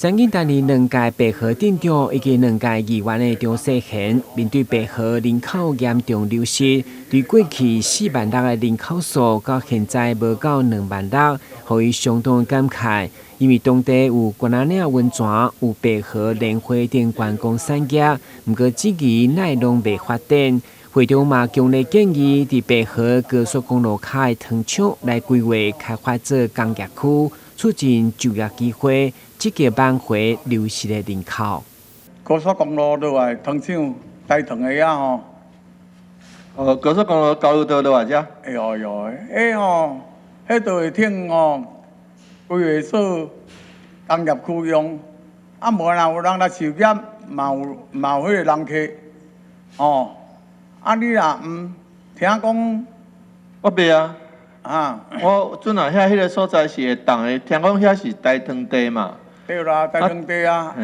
曾经担任两届白河镇长以及两届议员的张世贤，面对白河人口严重流失，对过去4万人的人口数到现在无到2万人，予伊相当感慨。因为当地有关仔岭温泉、有白河莲花等观光产业，不过至于奈拢未发展。会长嘛强烈建议，伫白河高速公路卡的糖厂来规划开发做工业区，促进就业机会，积极挽回流失的人口。高速公路落来糖厂大糖的啊吼，高速公路交流道落来遮。哎呦呦，迄都会挺规划做工业区用，啊无若有人来受业，嘛有迄个人客，啊你若毋听讲，我袂啊，我准啊遐迄个所在是会动的，听讲遐是大糖地嘛。对啦，大糖地啊，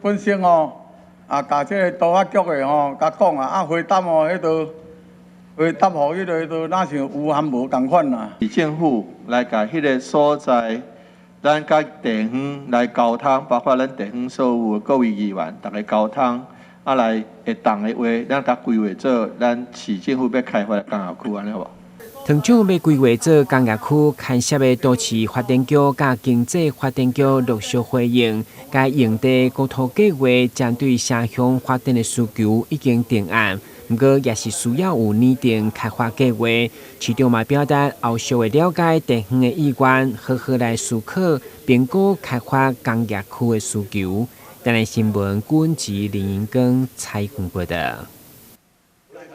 本身甲即个都发局的甲讲啊，回答迄个回答互迄个哪像有含无共款啦。市政府来甲迄个所在，咱甲地方来沟通，包括咱地方所有各位议员，大家沟通。来会动的话，咱甲规划做咱市政府要开发的工业区，安尼好无？糖厂要规划做工业区，牵涉的都市发展局甲经济发展局陆续回应，该用地国土计划针对城乡发展的需求已经定案，不过也是需要有拟定开发计划。市长嘛表达后续会了解地方的意愿，好好来思考评估开发工业区的需求。台南新闻，军旗林英根采访报道。